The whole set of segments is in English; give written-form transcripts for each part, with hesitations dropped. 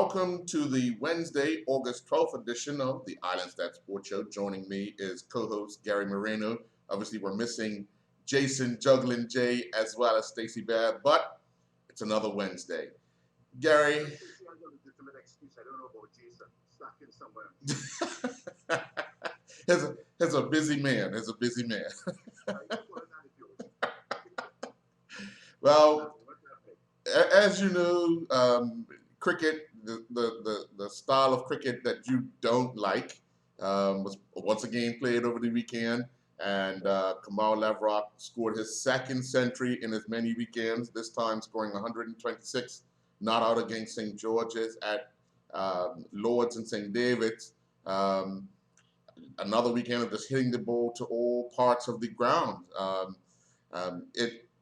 Welcome to the Wednesday, August 12th edition of the Islandstats Sports Show. Joining me is co-host Gary Moreno. Obviously, we're missing Jason Juggling J as well as Stacey Baird, but it's another Wednesday. Gary. He's a busy man. He's a busy man. Well, as you know, cricket, the style of cricket that you don't like, was once again played over the weekend. And Kamal Lavrock scored his second century in as many weekends, this time scoring 126, not out against St. George's at Lords and St. David's. Another weekend of just hitting the ball to all parts of the ground.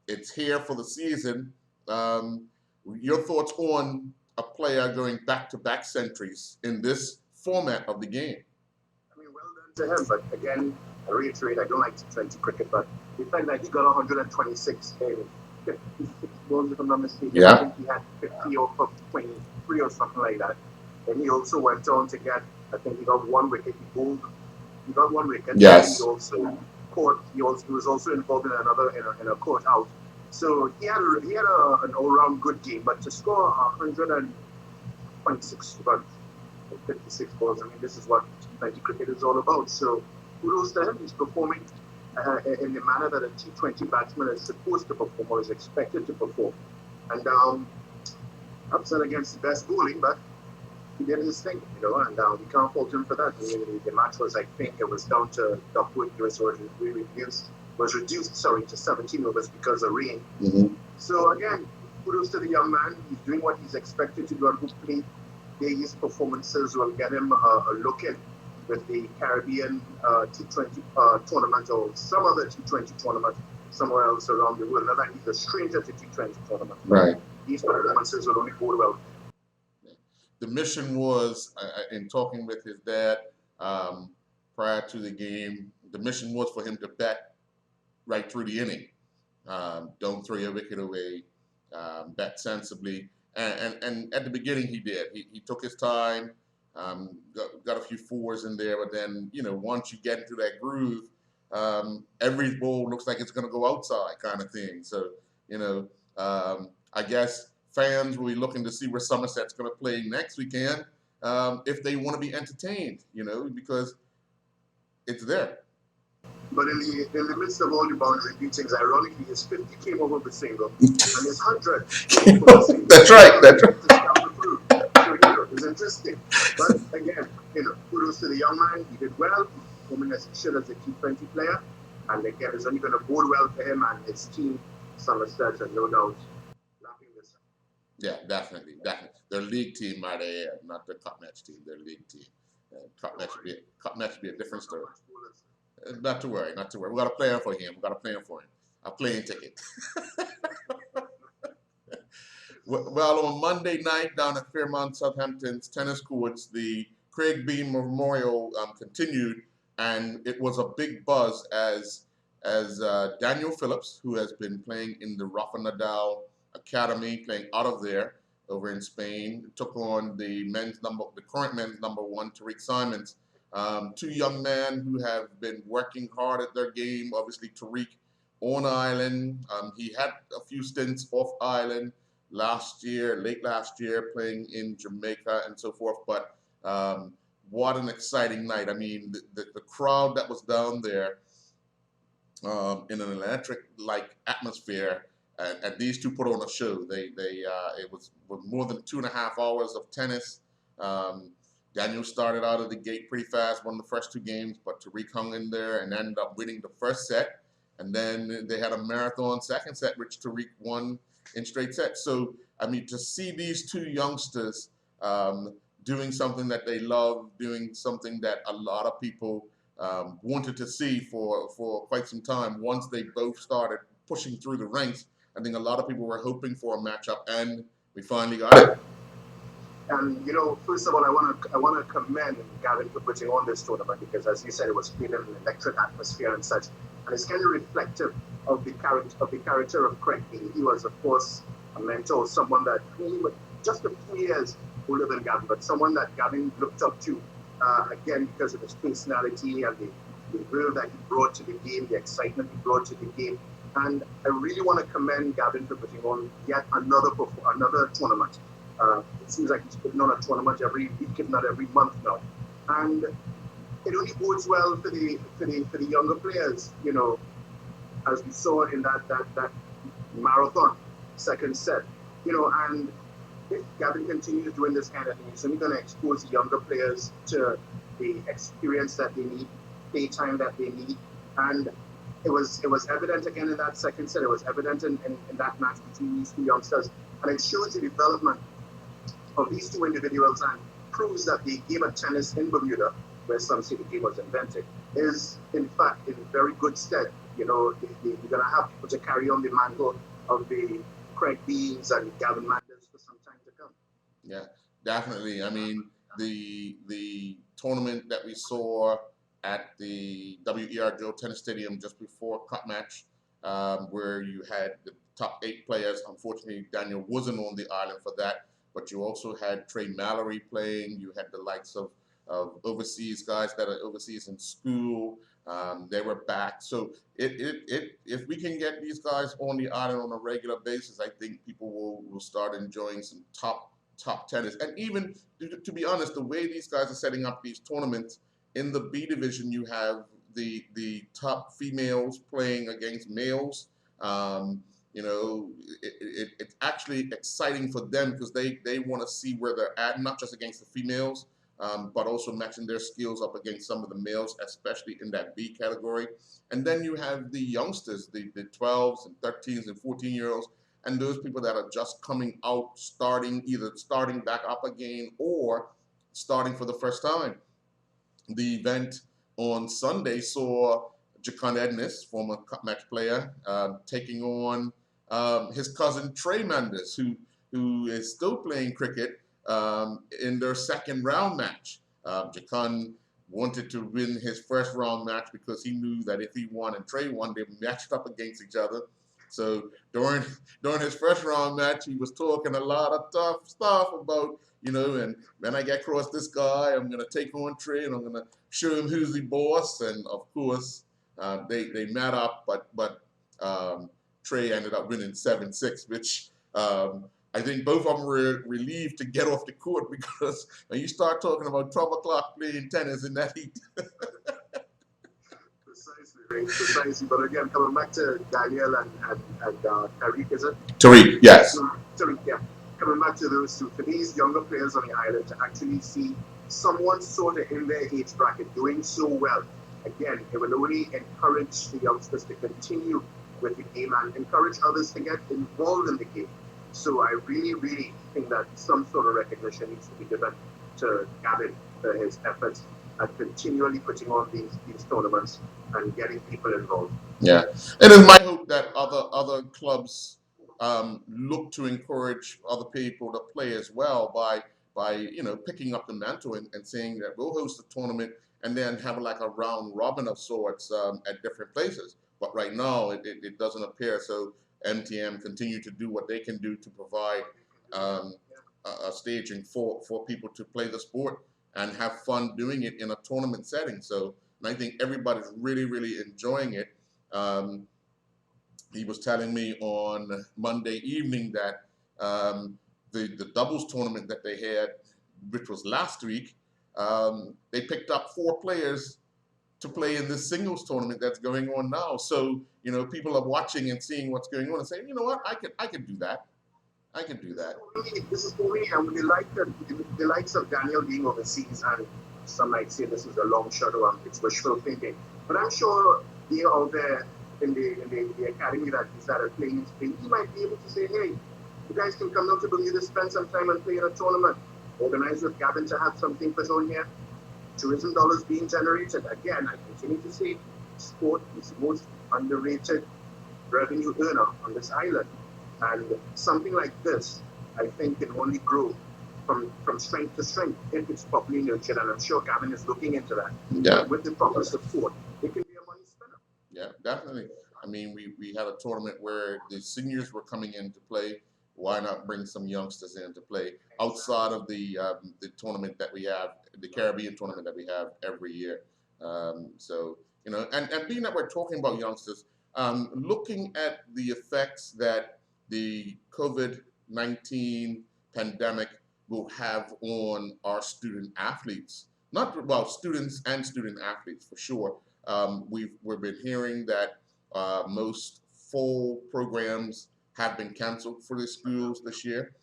It's here for the season. Your thoughts on a player going back-to-back centuries in this format of the game? I mean, well done to him, but again, I reiterate, I don't like T20 cricket, but the fact that he got 126 in 56 balls, if I'm not mistaken. Yeah. I think he had 50 or 23 or something like that. And he also went on to get, I think he got one wicket. He got one wicket. Yes. He also caught. He was also involved in a caught out. So he had an all-round good game, but to score 126 runs in 56 balls, I mean, this is what T20 cricket is all about. So kudos to him. He's performing in the manner that a T20 batsman is supposed to perform or is expected to perform. And upset against the best bowling, but he did his thing, and we can't fault him for that. I mean, the match was, I think, it was down to Duckwood. It was reduced to 17 overs because of rain. Mm-hmm. So again, kudos to the young man. He's doing what he's expected to do, and hopefully his performances will get him a look in with the Caribbean T20 tournament or some other T20 tournament somewhere else around the world. Not that he's a stranger to T20 tournament. Right. These performances will only bode well. The mission was, in talking with his dad prior to the game, the mission was for him to bat right through the inning. Don't throw your wicket away, bat sensibly. And at the beginning he did. He took his time, got a few fours in there, but then, once you get into that groove, every ball looks like it's going to go outside kind of thing. So, I guess fans will be looking to see where Somerset's going to play next weekend if they want to be entertained, because it's there. But in the midst of all the boundary beatings, ironically, his 50 came over the single, and his 100 came over the single. That's right. That's right. So, it's interesting. But again, kudos to the young man. He did well. He's performing as he should as a T20 player. And again, it's only going to bode well for him and his team, Somerset, and no doubt. Yeah, definitely. Their league team, might add, not the cup match team. Their league team. Cup match would be a different story. Not to worry. We got a plan for him. A plane ticket. Well, on Monday night down at Fairmont Southampton's tennis courts, the Craig Beam Memorial continued, and it was a big buzz as Daniel Phillips, who has been playing in the Rafa Nadal Academy, playing out of there over in Spain, took on the current men's number one, Tariq Simons. Two young men who have been working hard at their game. Obviously, Tariq on island. He had a few stints off island late last year, playing in Jamaica and so forth. But what an exciting night. I mean, the crowd that was down there in an electric-like atmosphere. And these two put on a show. It was more than 2.5 hours of tennis. Daniel started out of the gate pretty fast, won the first two games, but Tariq hung in there and ended up winning the first set. And then they had a marathon second set, which Tariq won in straight sets. So, I mean, to see these two youngsters doing something that they love, doing something that a lot of people wanted to see for quite some time, once they both started pushing through the ranks, I think a lot of people were hoping for a matchup, and we finally got it. And first of all, I want to commend Gavin for putting on this tournament because, as you said, it was played in an electric atmosphere and such, and it's kind of reflective of the character of Craig. He was, of course, a mentor, someone that just a few years older than Gavin, but someone that Gavin looked up to, again, because of his personality and the will that he brought to the game, the excitement he brought to the game. And I really want to commend Gavin for putting on yet another tournament. It seems like he's putting on a tournament every week, if not every month now. And it only bodes well for the younger players, as we saw in that marathon second set, and if Gavin continues doing this kind of thing, it's only going to expose the younger players to the experience that they need, playtime that they need. And it was evident again in that second set. It was evident in that match between these two youngsters. And it shows the development of these two individuals and proves that the game of tennis in Bermuda, where some say the game was invented, is in fact in very good stead. You're going to have people to carry on the mantle of the Craig Beans and Gavin Manders for some time to come. Yeah, definitely. I mean, the tournament that we saw at the WER Joe Tennis Stadium just before cut match, where you had the top 8 players. Unfortunately, Daniel wasn't on the island for that, but you also had Trey Mallory playing. You had the likes of overseas guys that are overseas in school. They were back. So if we can get these guys on the island on a regular basis, I think people will start enjoying some top tennis. And even to be honest, the way these guys are setting up these tournaments in the B division, you have the top females playing against males. It's actually exciting for them because they want to see where they're at, not just against the females, but also matching their skills up against some of the males, especially in that B category. And then you have the youngsters, the 12s and 13s and 14-year-olds, and those people that are just coming out, either starting back up again or starting for the first time. The event on Sunday saw Jacon Ednis, former cup match player, taking on his cousin Trey Manders, who is still playing cricket, in their second round match. Jacon wanted to win his first round match because he knew that if he won and Trey won, they matched up against each other. So during his first round match, he was talking a lot of tough stuff about, and when I get across this guy, I'm going to take on Trey and I'm going to show him who's the boss. And of course, they met up, but Trey ended up winning 7-6, which I think both of them were relieved to get off the court because when you start talking about 12 o'clock playing tennis in that heat. Precisely. But again, coming back to Daniel and Tariq, is it? Tariq, yes. Tariq, yeah. Coming back to those two, for these younger players on the island to actually see someone sort of in their age bracket doing so well, again, it will only encourage the youngsters to continue with the game and encourage others to get involved in the game. So I really, really think that some sort of recognition needs to be given to Gavin for his efforts at continually putting on these tournaments and getting people involved. Yeah, and it's my hope that other clubs look to encourage other people to play as well by picking up the mantle and saying that we'll host a tournament and then have like a round robin of sorts at different places. But right now it doesn't appear so. MTM continue to do what they can do to provide a staging for people to play the sport and have fun doing it in a tournament setting. So, and I think everybody's really, really enjoying it. He was telling me on Monday evening that the doubles tournament that they had, which was last week, they picked up 4 players to play in this singles tournament that's going on now. So, people are watching and seeing what's going on and saying, you know what, I could do that. I can do that. This is for me, and the likes of Daniel being overseas, and some might say this is a long shot or it's wishful thinking. But I'm sure they are out there in the academy that he started playing in Spain. He might be able to say, hey, you guys can come down to Bermuda, spend some time and play in a tournament. Organize with Gavin to have something put on here. Tourism dollars being generated. Again, I continue to say sport is the most underrated revenue earner on this island. And something like this, I think, can only grow from strength to strength if it's properly nurtured. And I'm sure Gavin is looking into that. Yeah. With the proper support, it can be a money spinner. Yeah, definitely. I mean, we had a tournament where the seniors were coming in to play. why not bring some youngsters in to play outside of the tournament that we have, the Caribbean tournament that we have every year. So and being that we're talking about youngsters, looking at the effects that the COVID-19 pandemic will have on our student athletes. Not well, students and student athletes for sure. We've been hearing that most fall programs have been canceled for the schools this year,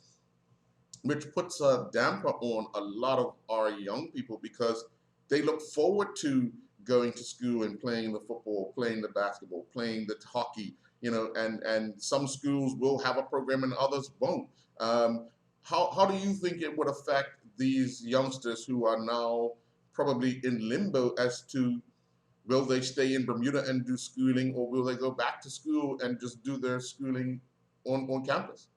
which puts a damper on a lot of our young people because they look forward to going to school and playing the football, playing the basketball, playing the hockey, and some schools will have a program and others won't. How do you think it would affect these youngsters who are now probably in limbo as to will they stay in Bermuda and do schooling, or will they go back to school and just do their schooling on campus?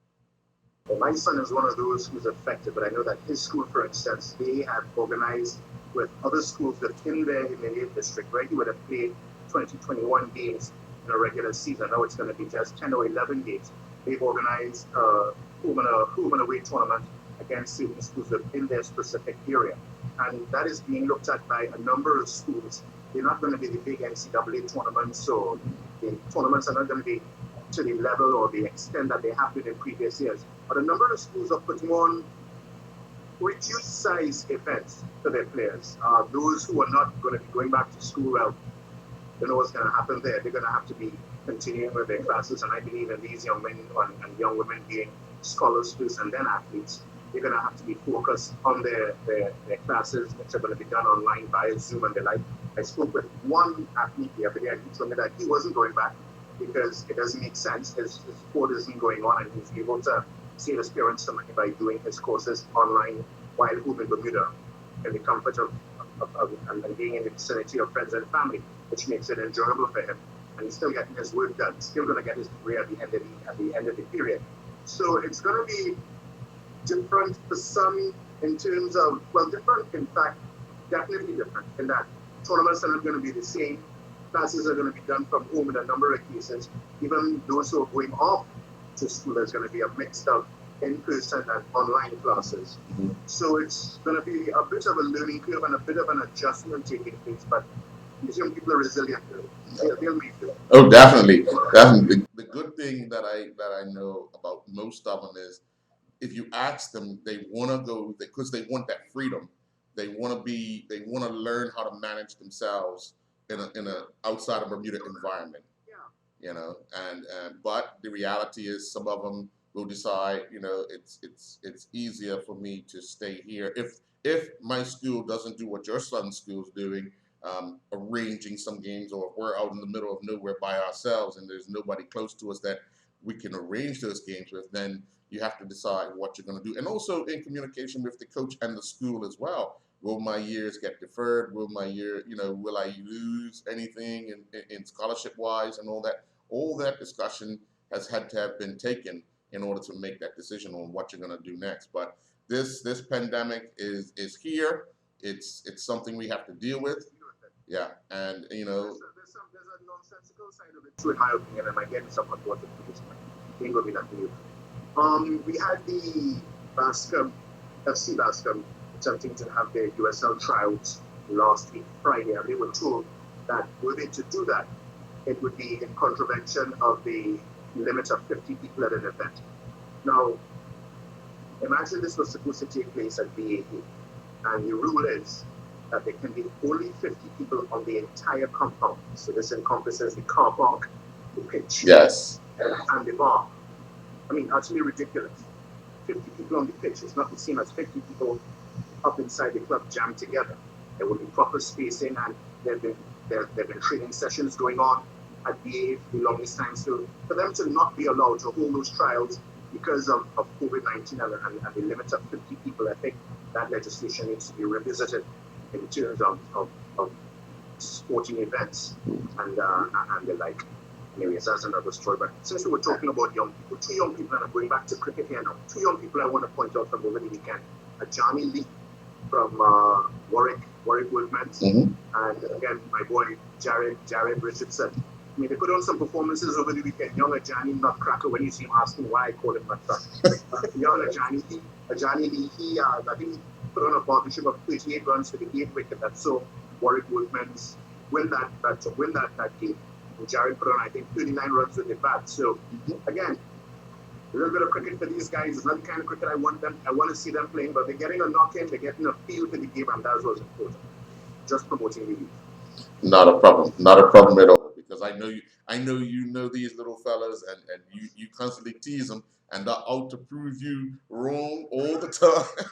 Well, my son is one of those who's affected, but I know that his school, for instance, they have organized with other schools within their immediate district, right? He would have played 2021 games in a regular season. Now it's going to be just 10 or 11 games. They've organized home and away tournament against certain schools within their specific area. And that is being looked at by a number of schools. They're not going to be the big NCAA tournaments, so the tournaments are not going to be to the level or the extent that they have been in previous years. But a number of schools are putting on reduced size events for their players. Those who are not going to be going back to school, well, you know what's going to happen there. They're going to have to be continuing with their classes. And I believe in these young men and young women being scholars first and then athletes, they're going to have to be focused on their classes, which are going to be done online via Zoom and the like. I spoke with one athlete the other day, and he told me that he wasn't going back because it doesn't make sense. His sport isn't going on, and he's able to save his parents some money by doing his courses online while home in Bermuda in the comfort of and being in the vicinity of friends and family, which makes it enjoyable for him. And he's still getting his work done. He's still going to get his degree at the end of the period. So it's going to be different for some in terms of, well, different, in fact, definitely different in that tournaments are not going to be the same. Classes are going to be done from home in a number of cases. Even those who are going off to school, there's going to be a mix of in-person and online classes. Mm-hmm. So it's going to be a bit of a learning curve and a bit of an adjustment taking place, but these young people are resilient. They'll make it. Oh, definitely. Definitely. The good thing that I know about most of them is if you ask them, they want to go because they want that freedom. They want to learn how to manage themselves in a outside of Bermuda environment. And but the reality is some of them will decide, it's easier for me to stay here if my school doesn't do what your son's school is doing, arranging some games, or if we're out in the middle of nowhere by ourselves and there's nobody close to us that we can arrange those games with, then you have to decide what you're going to do. And also in communication with the coach and the school as well. Will my years get deferred? Will my year, will I lose anything in scholarship wise and all that? All that discussion has had to have been taken in order to make that decision on what you're going to do next. But this pandemic is here. It's something we have to deal with. Yeah, and there's a nonsensical side of it too, in my opinion, and I get somewhat what the police ain't gonna be that new. We had the Bascom, FC Bascom, attempting to have their USL trials last week, Friday, and they were told that were they to do that, it would be in contravention of the limit of 50 people at an event. Now, imagine this was supposed to take place at BAE, and the rule is that there can be only 50 people on the entire compound. So this encompasses the car park, the pitch, yes, and the bar. I mean, actually ridiculous. 50 people on the pitch is not the same as 50 people up inside the club jammed together. There will be proper spacing, and there have been training sessions going on at BA for the longest time. So for them to not be allowed to hold those trials because of COVID-19 and the limit of 50 people, I think that legislation needs to be revisited in terms of sporting events and the like. Anyways, that's another story. But since we were talking about young people, two young people, and I'm going back to cricket here now. Two young people I want to point out from over the weekend. Johnny Lee from Warwick Woodmans, and again my boy Jared Richardson I mean, they put on some performances over the weekend. Young Ajani Nutcracker, when you see him asking why I call him Nutcracker. Young Ajani, I think he put on a partnership of 38 runs for the 8th wicket that saw Warwick Workman's win that game. And Jared put on, I think, 39 runs with the bat. So, again, a little bit of cricket for these guys. It's not the kind of cricket I want to see them playing, but they're getting a knock-in, they're getting a feel for the game, and that's what's important. Just promoting the youth. Not a problem. Not a problem at all. Because I know you know these little fellas, and you constantly tease them, and they're out to prove you wrong all the time.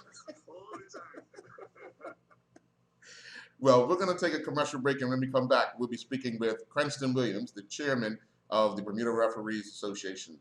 Well, we're going to take a commercial break, and when we come back, we'll be speaking with Cranston Williams, the chairman of the Bermuda Referees Association.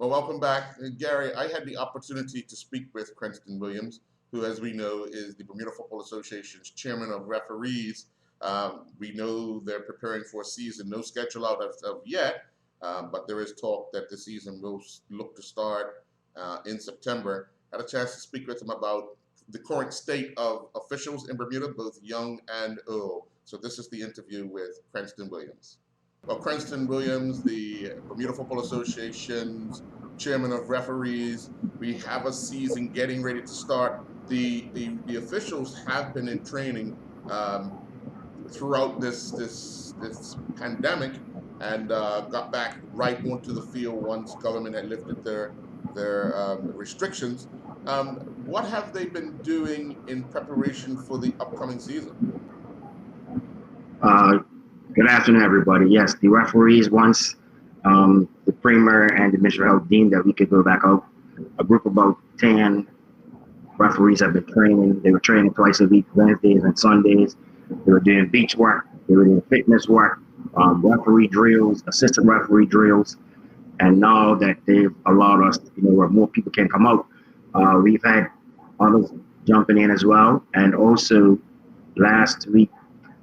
Welcome back. Gary, I had the opportunity to speak with Cranston Williams, who, as we know, is the Bermuda Football Association's chairman of referees. We know they're preparing for a season, no schedule out of yet, but there is talk that the season will look to start in September. Had a chance to speak with him about the current state of officials in Bermuda, both young and old. So this is the interview with Cranston Williams. Well, Cranston Williams, the Bermuda Football Association's chairman of referees. We have a season getting ready to start. The officials have been in training throughout this pandemic, and got back right onto the field once government had lifted their restrictions. What have they been doing in preparation for the upcoming season? Good afternoon, everybody. Yes, the referees, once the Premier and the Ministry of Health deemed that we could go back out, a group of about 10 referees have been training. They were training twice a week, Wednesdays and Sundays. They were doing beach work. They were doing fitness work, referee drills, assistant referee drills. And now that they've allowed us, where more people can come out, we've had others jumping in as well. And also last week,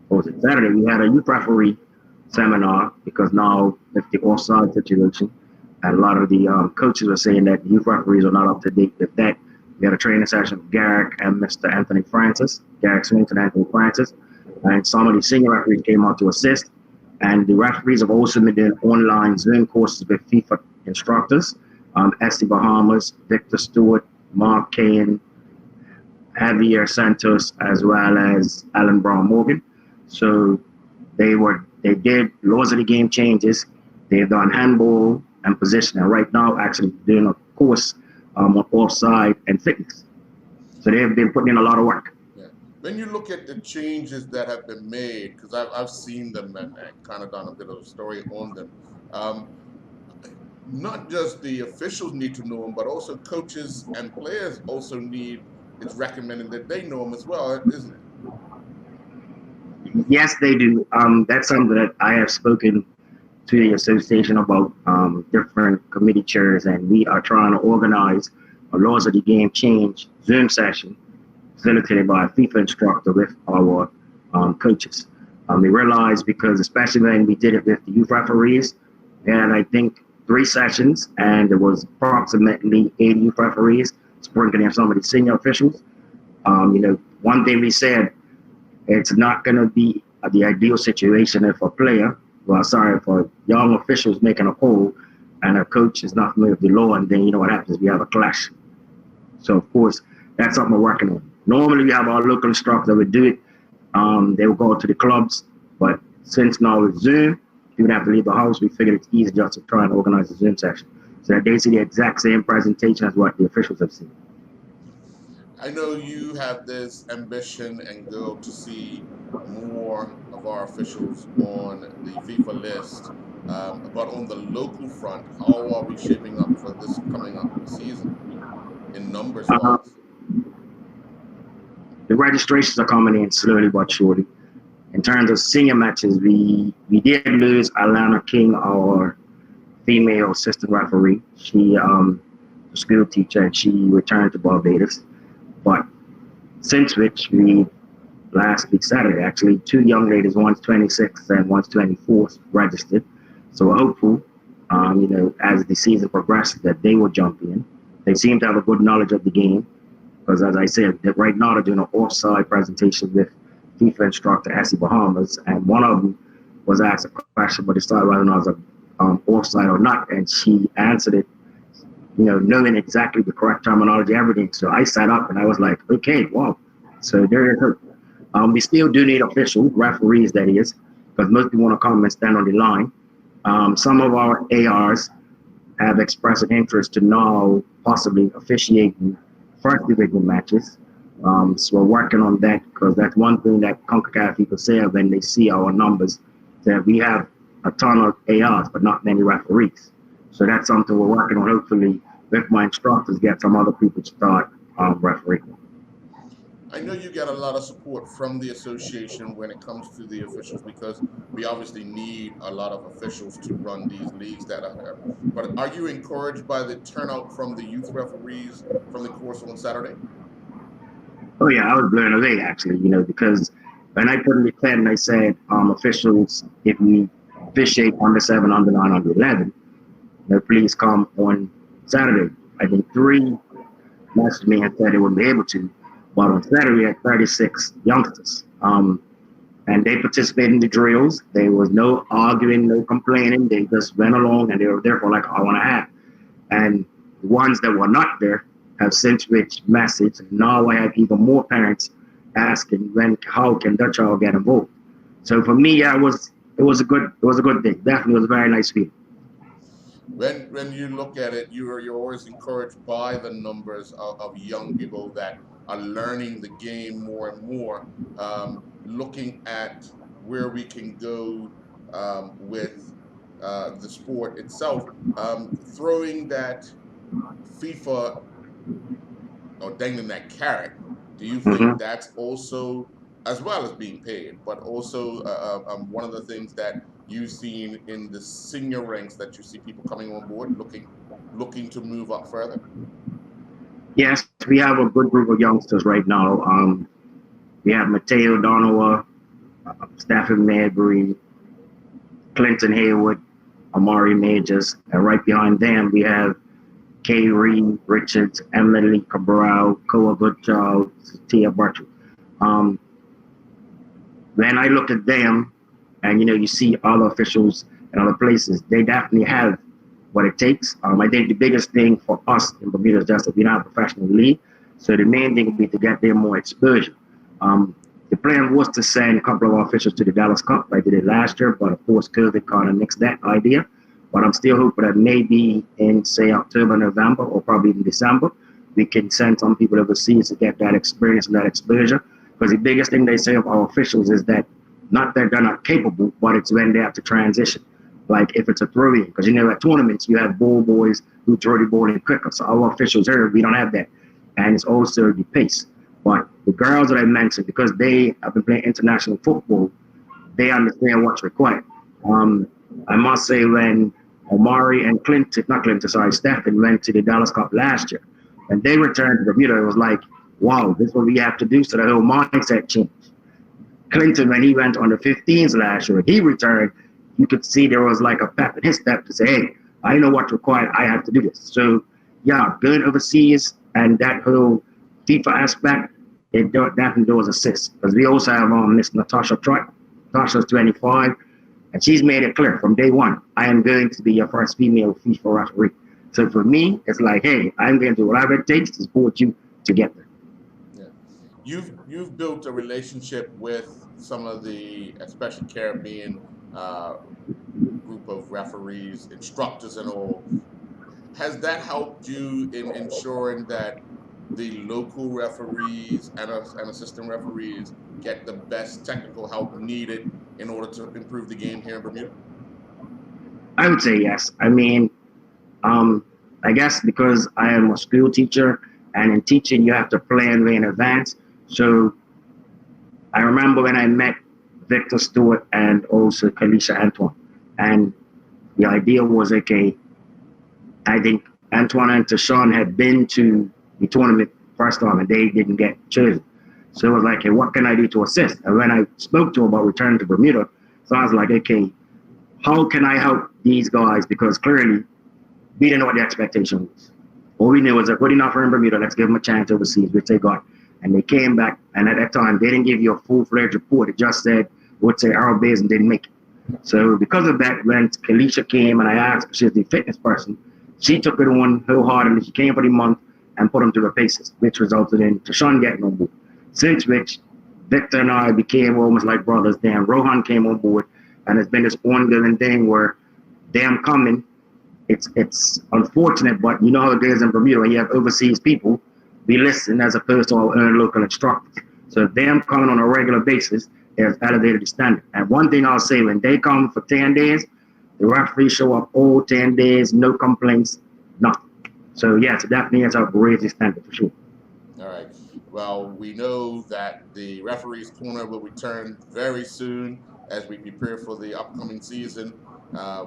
or was it Saturday, we had a youth referee seminar, because now with the offside situation, and a lot of the coaches are saying that youth referees are not up to date with that. We had a training session with Garrick and Mr. Anthony Francis, Garrick Smith and Anthony Francis, and some of the senior referees came out to assist. And the referees have also been doing online Zoom courses with FIFA instructors, Esty Bahamas, Victor Stewart, Mark Kane, Javier Santos, as well as Alan Brown Morgan. So they did laws of the game changes. They've done handball and position, and right now actually doing a course on offside and fitness. So they've been putting in a lot of work. Yeah. When you look at the changes that have been made, because I've seen them and kind of done a bit of a story on them, not just the officials need to know them, but also coaches and players also need, it's recommended that they know them as well, isn't it? Yes, they do. That's something that I have spoken to the association about, different committee chairs, and we are trying to organize a laws of the game change Zoom session facilitated by a FIFA instructor with our coaches. We realized because, especially when we did it with the youth referees, and I think 3 sessions, and there was approximately 80 youth referees sprinkling in some of the senior officials. One thing we said, it's not going to be the ideal situation if if a young officials making a call and a coach is not familiar with the law, and then you know what happens, we have a clash. So, of course, that's something we're working on. Normally, we have our local instructor that would do it. They will go to the clubs, but since now with Zoom, you would have to leave the house. We figured it's easy just to try and organize a Zoom session so that they see the exact same presentation as what the officials have seen. I know you have this ambition and goal to see more of our officials on the FIFA list, but on the local front, how are we shaping up for this coming up season in numbers Uh, wise? the registrations are coming in slowly but surely. In terms of senior matches, we did lose Alana King, our female assistant referee. She a school teacher, and she returned to Barbados. But since which we last week Saturday, actually, 2 young ladies, one's 26 and one's 24, registered. So we're hopeful, as the season progresses, that they will jump in. They seem to have a good knowledge of the game because, as I said, right now they're doing an offside presentation with FIFA instructor Essie Bahamas, and one of them was asked a question, but they started whether or not it was offside or not, and she answered it, knowing exactly the correct terminology, everything. So I sat up and I was like, okay, wow. So there it is. We still do need officials, referees, that is, because most people want to come and stand on the line. Some of our ARs have expressed an interest to now possibly officiating first division matches. So we're working on that because that's one thing that CONCACAF people say when they see our numbers, that we have a ton of ARs, but not many referees. So that's something we're working on. Hopefully, with my instructors, get some other people to start refereeing. I know you get a lot of support from the association when it comes to the officials because we obviously need a lot of officials to run these leagues that are here. But are you encouraged by the turnout from the youth referees from the course on Saturday? Oh yeah, I was blown away actually, because when I put in the plan and I said officials, if we officiate under 7, under 9, under 11, please come on Saturday. I think 3 messaged me and said they wouldn't be able to, but on Saturday we had 36 youngsters. And they participated in the drills. There was no arguing, no complaining. They just went along and they were there for like an hour and a half. And the ones that were not there have since which message. Now I have even more parents asking how can their child get involved. So for me, yeah, it was a good thing. Definitely was a very nice feeling. When you look at it, you're always encouraged by the numbers of young people that are learning the game more and more, looking at where we can go with the sport itself, throwing that FIFA or dangling that carrot. Do you think Mm-hmm. that's also, as well as being paid, but also one of the things that you've seen in the senior ranks that you see people coming on board looking to move up further? Yes, we have a good group of youngsters right now. We have Mateo Donowa, Stafford Madbury, Clinton Haywood, Amari Majors, and right behind them we have Kay Reed, Richards, Emily Cabral, Koa Goodchild, Tia Bartle. Um, when I look at them, and you see other officials in other places, they definitely have what it takes. I think the biggest thing for us in Bermuda is just that we're not a professional league. So the main thing would be to get them more exposure. The plan was to send a couple of our officials to the Dallas Cup. I did it last year, but of course COVID kind of nixed that idea. But I'm still hoping that maybe in, say, October, November, or probably even December, we can send some people overseas to get that experience and that exposure. Because the biggest thing they say of our officials is that not that they're not capable, but it's when they have to transition. Like if it's a throw-in, because at tournaments you have ball boys who throw the ball in quicker. So our officials here, we don't have that. And it's also the pace. But the girls that I mentioned, because they have been playing international football, they understand what's required. I must say when Omari and Stephen went to the Dallas Cup last year, and they returned to Bermuda, it was like, wow, this is what we have to do. So the whole mindset changed. Clinton, when he went on the 15s last year, he returned, you could see there was like a pep in his step to say, hey, I know what's required. I have to do this. So, yeah, going overseas and that whole FIFA aspect, it definitely does assist. Because we also have Miss Natasha Trott. Natasha's 25, and she's made it clear from day one, I am going to be your first female FIFA referee. So for me, it's like, hey, I'm going to do whatever it takes to support you to get there. You've built a relationship with some of the, especially Caribbean group of referees, instructors, and all. Has that helped you in ensuring that the local referees and assistant referees get the best technical help needed in order to improve the game here in Bermuda? I would say yes. I mean, I guess because I am a school teacher, and in teaching you have to plan way in advance. So I remember when I met Victor Stewart and also Kalisha Antoine, and the idea was, okay, I think Antoine and Tashawn had been to the tournament first time and they didn't get chosen. So it was like, hey, what can I do to assist? And when I spoke to him about returning to Bermuda, so I was like, okay, how can I help these guys? Because clearly we didn't know what the expectation was. All we knew was that good enough for in Bermuda, let's give them a chance overseas, which they got. And they came back, and at that time, they didn't give you a full-fledged report. It just said, would say Arrow Bays and didn't make it. So because of that, when Kalisha came and I asked, she's the fitness person, she took it on wholeheartedly. She came for the month and put them through the paces, which resulted in Tashawn getting on board. Since which, Victor and I became almost like brothers. Then Rohan came on board, and it's been this ongoing thing where them coming, it's unfortunate, but you know how it is in Bermuda when you have overseas people, we listen as opposed to our own local instructors. So them coming on a regular basis has elevated the standard. And one thing I'll say, when they come for 10 days, the referees show up all 10 days, no complaints, nothing. So yes, it definitely has raised the standard for sure. All right. Well, we know that the referees corner will return very soon as we prepare for the upcoming season.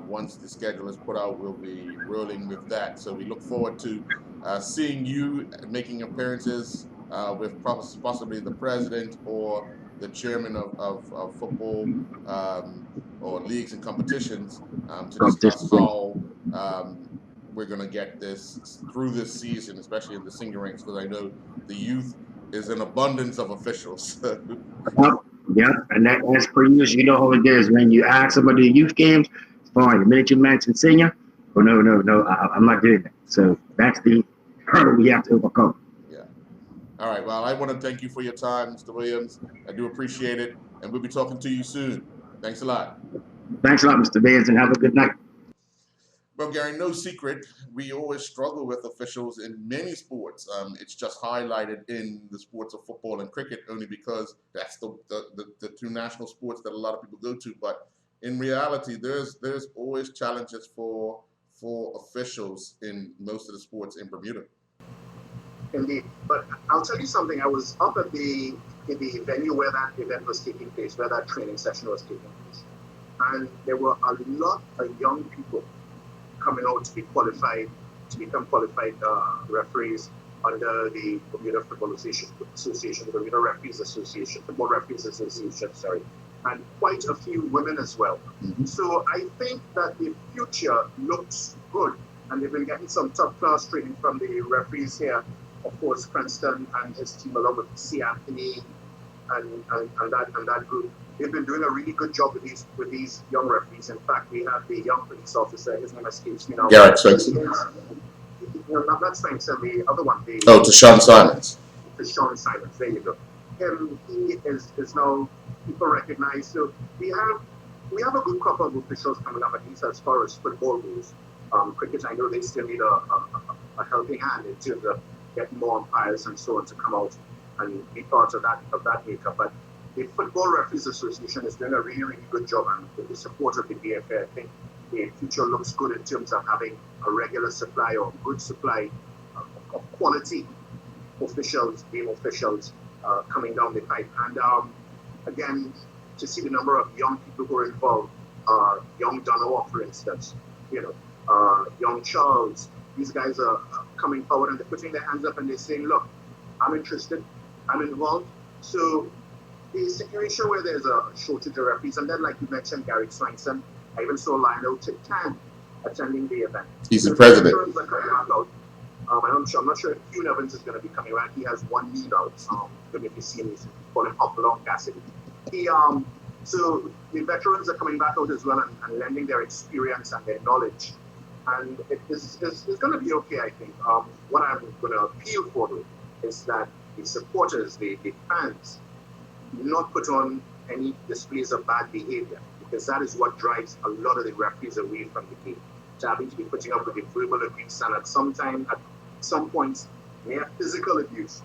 Once the schedule is put out, we'll be rolling with that. So we look forward to seeing you making appearances with possibly the president or the chairman of football or leagues and competitions to discuss how we're going to get this through this season, especially in the senior ranks, because I know the youth is an abundance of officials. Yep, and that, as per usual, you know how it is. When you ask somebody the youth games, it's fine. The minute you mention senior, oh no, I'm not doing that. So that's the hurdle we have to overcome. Yeah. All right. Well, I want to thank you for your time, Mr. Williams. I do appreciate it, and we'll be talking to you soon. Thanks a lot. Thanks a lot, Mr. Baines, and have a good night. Well, Gary, no secret, we always struggle with officials in many sports. It's just highlighted in the sports of football and cricket only because that's the two national sports that a lot of people go to. But in reality, there's always challenges for officials in most of the sports in Bermuda. Indeed. But I'll tell you something. I was up at in the venue where that event was taking place, where that training session was taking place. And there were a lot of young people coming out to be qualified, to become qualified referees under the Bermuda Football Association, the Bermuda Referees Association, Football Referees Association, sorry, and quite a few women as well. Mm-hmm. So I think that the future looks good, and they've been getting some top-class training from the referees here. Of course, Cranston and his team, along with C. Anthony and that group. They've been doing a really good job with these young referees. In fact, we have the young police officer. His name escapes me now. Garrett Swenson. No, not Swenson. The other one. Tashawn Simons. Tashawn Simons. There you go. He is now people recognized. So we have a good crop of officials coming up, at least as far as football goes. Cricket, I know they still need a helping hand in terms of getting more umpires and so on to come out and be part of that makeup. But the Football Referees Association is doing a really, really good job, and with the support of the BFA, I think the future looks good in terms of having a regular supply or good supply of quality officials, game officials coming down the pipe. And again, to see the number of young people who are involved, young Donowa, for instance, young Charles, these guys are coming forward and they're putting their hands up and they're saying, look, I'm interested, I'm involved. So a situation where there's a shortage of referees, and then, like you mentioned, Gary Swanson, I even saw Lionel Titan attending the event. He's the president. I'm not sure if Hugh Evans is going to be coming around. He has one knee out. If you see him, he's calling Hopalong Cassidy. So the veterans are coming back out as well and lending their experience and their knowledge. And it's going to be okay, I think. What I'm going to appeal for, though, is that the supporters, the fans, not put on any displays of bad behavior, because that is what drives a lot of the referees away from the game. So having to be putting up with the verbal abuse, and at some points, mere physical abuse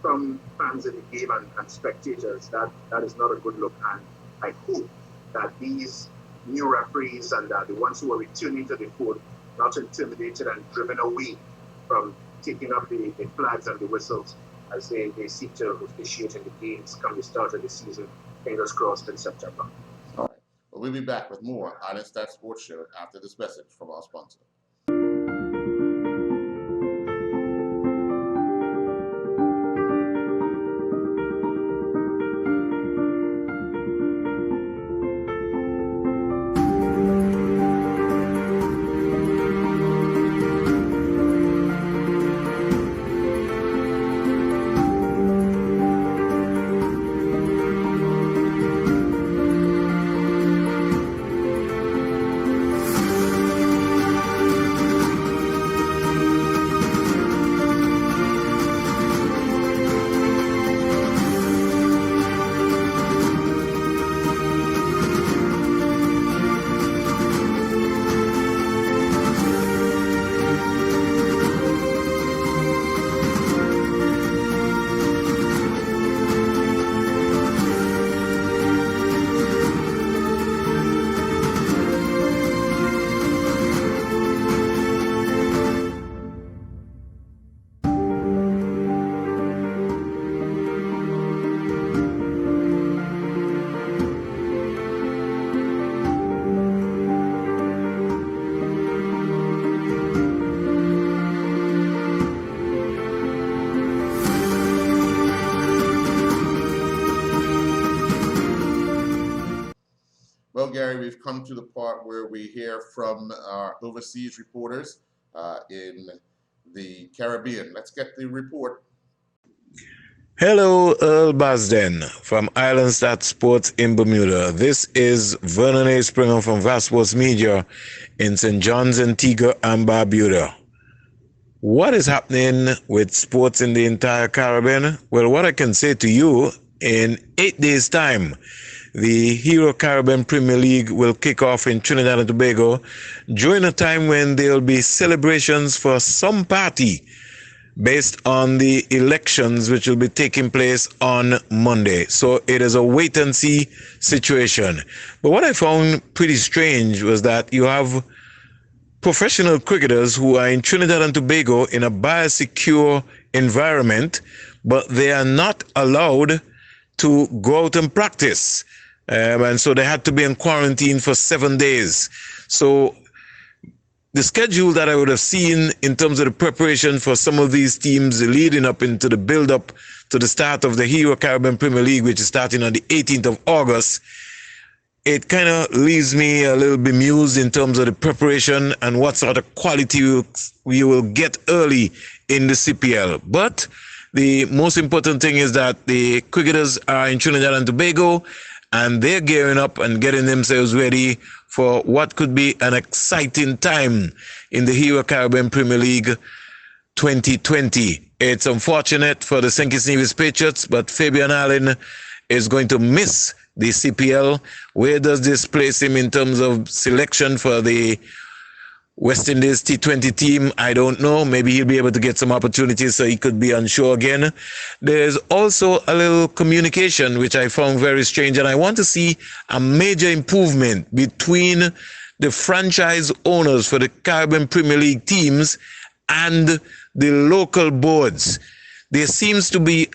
from fans in the game and spectators, that is not a good look. And I hope that these new referees and the ones who are returning to the fold, not intimidated and driven away from taking up the flags and the whistles as they seek to officiate in the games come the start of the season, fingers crossed, in September. All right. Well, we'll be back with more Islandstats Sports Show after this message from our sponsor. Well, Gary, we've come to the part where we hear from our overseas reporters in the Caribbean. Let's get the report. Hello, Earl Basden from Islandstats Sports in Bermuda. This is Vernon A. Springer from Vast Sports Media in St. John's, Antigua and Barbuda. What is happening with sports in the entire Caribbean? Well, what I can say to you, in 8 days' time, the Hero Caribbean Premier League will kick off in Trinidad and Tobago during a time when there will be celebrations for some party based on the elections which will be taking place on Monday. So it is a wait-and-see situation. But what I found pretty strange was that you have professional cricketers who are in Trinidad and Tobago in a biosecure environment, but they are not allowed to go out and practice. And so they had to be in quarantine for 7 days. So the schedule that I would have seen in terms of the preparation for some of these teams leading up into the build-up to the start of the Hero Caribbean Premier League, which is starting on the 18th of August, it kind of leaves me a little bemused in terms of the preparation and what sort of quality we will get early in the CPL. But the most important thing is that the cricketers are in Trinidad and Tobago, and they're gearing up and getting themselves ready for what could be an exciting time in the Hero Caribbean Premier League 2020. It's unfortunate for the St. Kitts Nevis Patriots, but Fabian Allen is going to miss the CPL. Where does this place him in terms of selection for the West Indies T20 team? I don't know. Maybe he'll be able to get some opportunities so he could be on shore again. There's also a little communication which I found very strange, and I want to see a major improvement between the franchise owners for the Caribbean Premier League teams and the local boards. There seems to be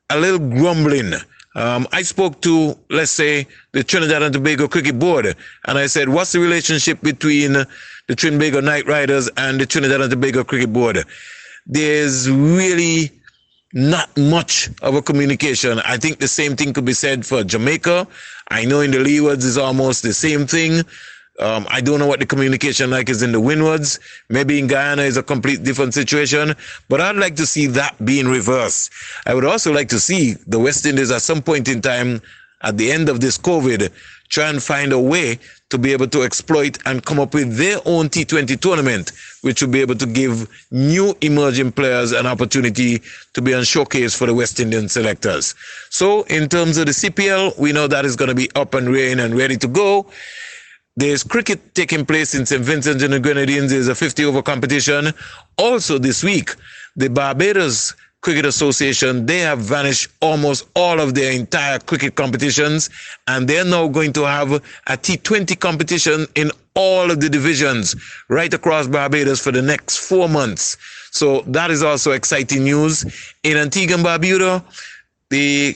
a little grumbling. I spoke to, let's say, the Trinidad and Tobago Cricket Board, and I said, what's the relationship between the Trinbago Knight Riders and the Trinidad and Tobago Cricket Board? There's really not much of a communication. I think the same thing could be said for Jamaica. I know in the leewards is almost the same thing. I don't know what the communication like is in the windwards. Maybe in Guyana is a complete different situation, but I'd like to see that being reversed. I would also like to see the West Indies at some point in time at the end of this COVID try and find a way to be able to exploit and come up with their own T20 tournament, which will be able to give new emerging players an opportunity to be on showcase for the West Indian selectors. So in terms of the CPL, we know that is going to be up and running and ready to go. There's cricket taking place in St. Vincent and the Grenadines. There's a 50-over competition. Also this week, the Barbados Cricket Association, they have vanished almost all of their entire cricket competitions, and they're now going to have a T20 competition in all of the divisions right across Barbados for the next 4 months. So that is also exciting news. In Antigua and Barbuda, the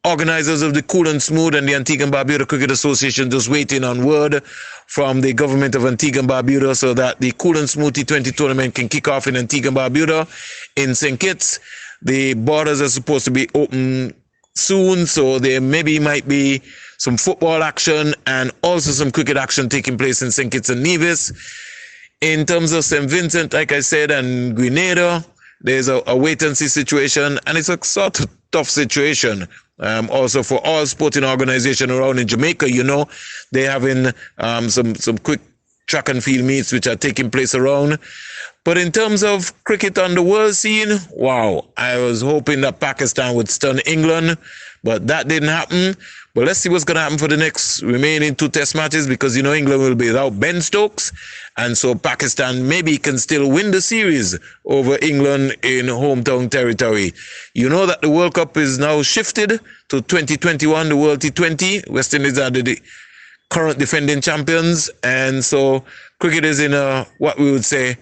organizers of the Cool and Smooth and the Antigua and Barbuda Cricket Association just waiting on word from the government of Antigua and Barbuda so that the Cool and Smooth T20 tournament can kick off in Antigua and Barbuda in St. Kitts. The borders are supposed to be open soon, so there might be some football action and also some cricket action taking place in St. Kitts and Nevis. In terms of St. Vincent, like I said, and Grenada, there's a wait-and-see situation, and it's a sort of tough situation. Also for all sporting organizations around in Jamaica, they're having some quick track and field meets which are taking place around. But in terms of cricket on the world scene, wow, I was hoping that Pakistan would stun England, but that didn't happen. But let's see what's going to happen for the next remaining 2 test matches, because, England will be without Ben Stokes. And so Pakistan maybe can still win the series over England in hometown territory. You know that the World Cup is now shifted to 2021, the World T20. West Indies are the current defending champions. And so cricket is in what we would say,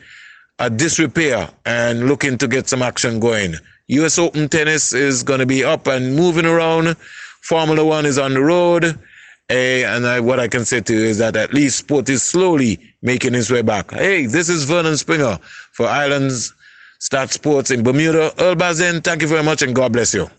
a disrepair and looking to get some action going. US Open tennis is going to be up and moving around. Formula One is on the road. What I can say to you is that at least sport is slowly making its way back. Hey, this is Vernon Springer for Islandstats Sports in Bermuda. Earl Bazen, thank you very much and God bless you.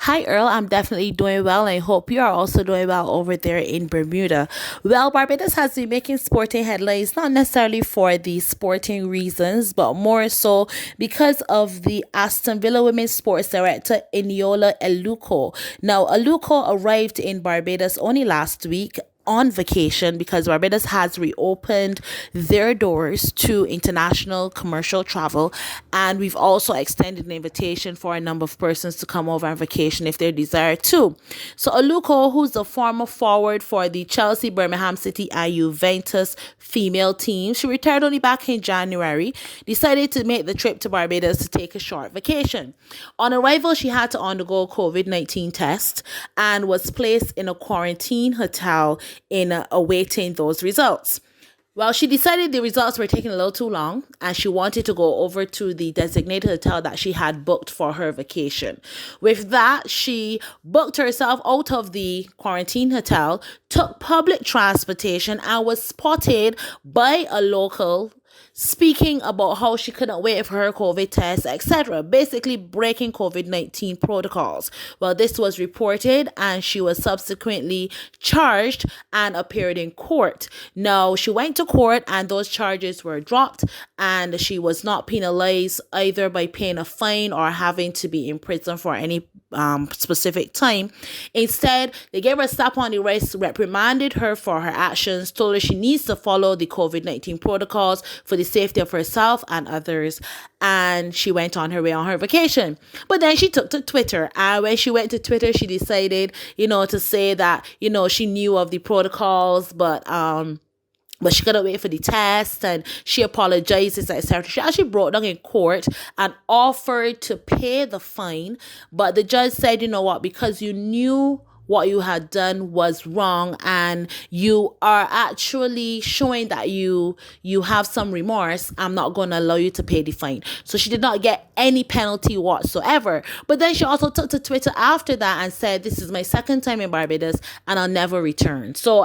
Hi Earl, I'm definitely doing well, and I hope you are also doing well over there in Bermuda. Well, Barbados has been making sporting headlines, not necessarily for the sporting reasons, but more so because of the Aston Villa women's sports director, Eniola Eluko. Now, Eluko arrived in Barbados only last week on vacation because Barbados has reopened their doors to international commercial travel, and we've also extended an invitation for a number of persons to come over on vacation if they desire to. So Aluko, who's the former forward for the Chelsea, Birmingham City and Juventus female team, she retired only back in January, decided to make the trip to Barbados to take a short vacation. On arrival, she had to undergo COVID-19 test and was placed in a quarantine hotel in awaiting those results. Well, she decided the results were taking a little too long and she wanted to go over to the designated hotel that she had booked for her vacation. With that, she booked herself out of the quarantine hotel, took public transportation, and was spotted by a local speaking about how she couldn't wait for her COVID test, etc. Basically breaking COVID-19 protocols. Well, this was reported and she was subsequently charged and appeared in court. Now, she went to court and those charges were dropped, and she was not penalized either by paying a fine or having to be in prison for any specific time. Instead, they gave her a slap on the wrist, reprimanded her for her actions, told her she needs to follow the COVID-19 protocols for the safety of herself and others, and she went on her way on her vacation. But then she took to Twitter, and when she went to Twitter, she decided, to say that, she knew of the protocols, but she couldn't wait for the test, and she apologizes, etc. She actually brought down in court and offered to pay the fine, but the judge said, you know what, because you knew what you had done was wrong and you are actually showing that you have some remorse, I'm not going to allow you to pay the fine. So she did not get any penalty whatsoever. But then she also took to Twitter after that and said, this is my second time in Barbados and I'll never return. So,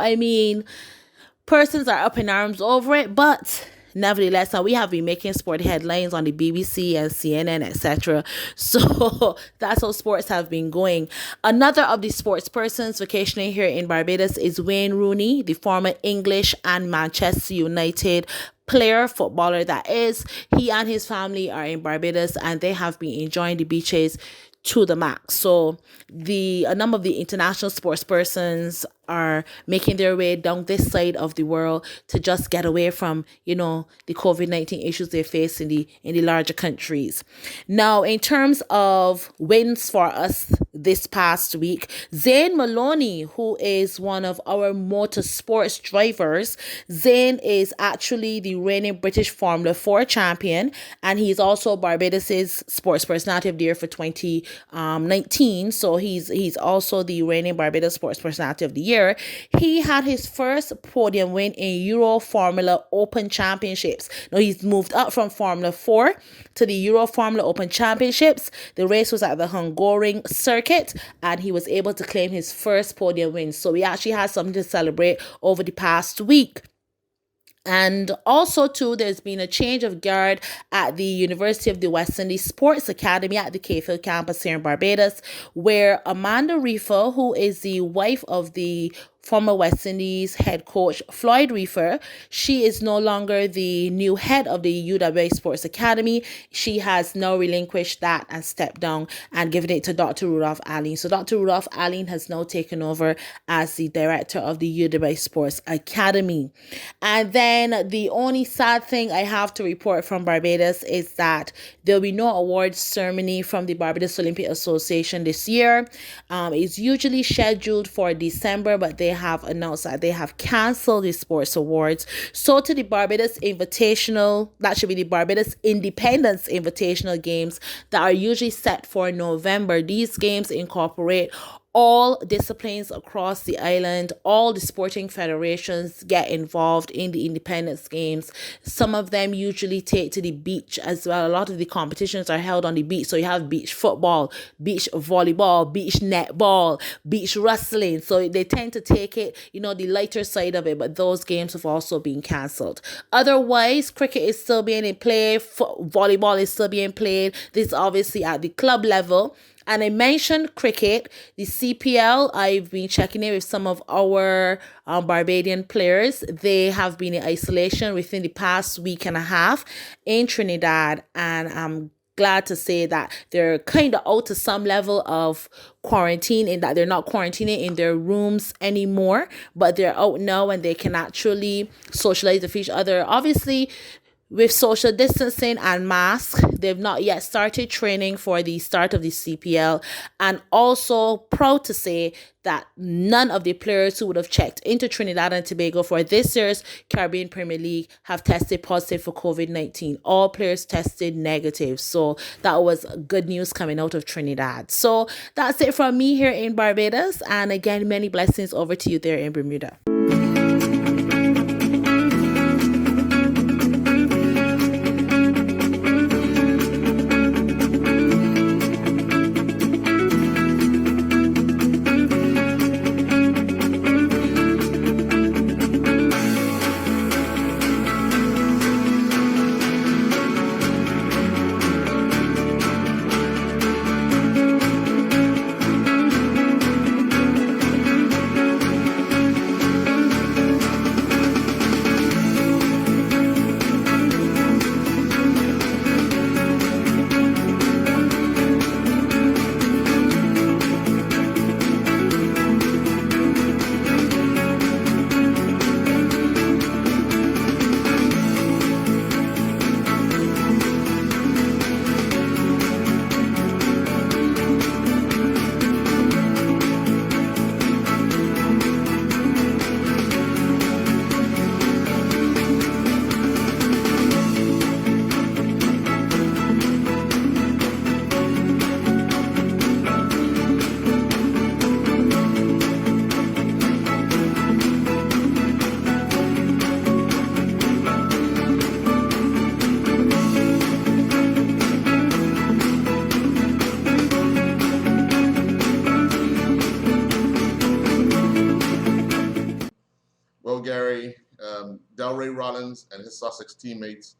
persons are up in arms over it, but nevertheless, now we have been making sport headlines on the BBC and CNN, etc. So that's how sports have been going. Another of the sports persons vacationing here in Barbados is Wayne Rooney, the former English and Manchester United player, footballer that is. He and his family are in Barbados and they have been enjoying the beaches to the max. So a number of the international sports persons are making their way down this side of the world to just get away from, the COVID-19 issues they face in the larger countries. Now, in terms of wins for us this past week, Zayn Maloney, who is one of our motorsports drivers, Zayn is actually the reigning British Formula 4 champion, and he's also Barbados's Sports Personality of the Year for 2019. So he's also the reigning Barbados Sports Personality of the Year. He had his first podium win in Euro Formula Open Championships. Now he's moved up from Formula 4 to the Euro Formula Open Championships. The race was at the Hungarian circuit and he was able to claim his first podium win. So we actually had something to celebrate over the past week. And also, too, there's been a change of guard at the University of the West Indies Sports Academy at the Cayfield campus here in Barbados, where Amanda Reefer, who is the wife of the former West Indies head coach Floyd Reefer, she is no longer the new head of the UWA Sports Academy. She has now relinquished that and stepped down and given it to Dr. Rudolph Allen. So Dr. Rudolph Allen has now taken over as the director of the UWA Sports Academy. And then the only sad thing I have to report from Barbados is that there will be no awards ceremony from the Barbados Olympic Association this year. It's usually scheduled for December, but they have announced that they have canceled the sports awards. So to the Barbados Invitational, that should be the Barbados Independence Invitational Games that are usually set for November. These games incorporate all disciplines across the island. All the sporting federations get involved in the Independence Games. Some of them usually take to the beach as well. A lot of the competitions are held on the beach. So you have beach football, beach volleyball, beach netball, beach wrestling. So they tend to take it, the lighter side of it, but those games have also been cancelled. Otherwise, cricket is still being in play. Volleyball is still being played. This is obviously at the club level. And I mentioned cricket, the CPL. I've been checking in with some of our Barbadian players. They have been in isolation within the past week and a half in Trinidad. And I'm glad to say that they're kind of out to some level of quarantine, in that they're not quarantining in their rooms anymore, but they're out now and they can actually socialize with each other. Obviously, with social distancing and masks, they've not yet started training for the start of the CPL. And also proud to say that none of the players who would have checked into Trinidad and Tobago for this year's Caribbean Premier League have tested positive for COVID-19. All players tested negative. So that was good news coming out of Trinidad. So that's it from me here in Barbados. And again, many blessings over to you there in Bermuda. Delray Rollins and his Sussex teammates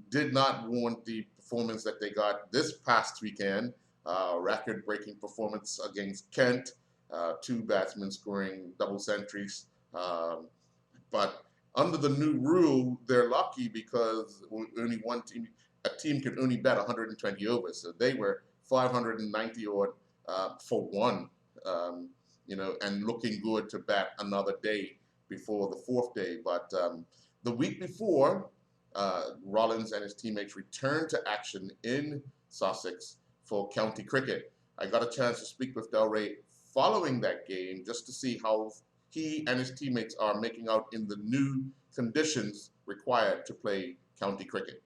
did not want the performance that they got this past weekend. Record-breaking performance against Kent, two batsmen scoring double centuries. But under the new rule, they're lucky because only a team can only bat 120 overs. So they were 590 odd for one, and looking good to bat another day before the fourth day. But the week before, Rollins and his teammates returned to action in Sussex for county cricket. I got a chance to speak with Delray following that game just to see how he and his teammates are making out in the new conditions required to play county cricket.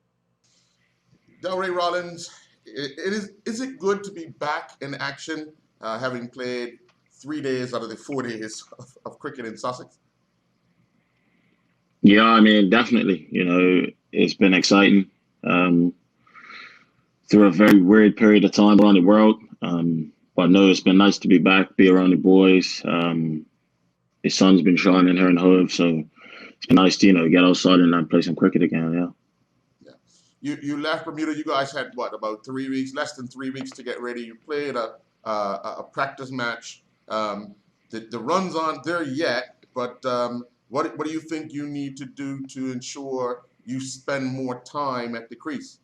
Delray Rollins, is it good to be back in action, having played 3 days out of the 4 days of cricket in Sussex? Yeah, I mean, definitely. It's been exciting through a very weird period of time around the world. But no, it's been nice to be back, be around the boys. The sun's been shining here in Hove, so it's been nice to get outside and play some cricket again. Yeah. You left Bermuda. You guys had about 3 weeks, less than 3 weeks to get ready. You played a practice match. The runs aren't there yet, but what do you think you need to do to ensure you spend more time at the crease?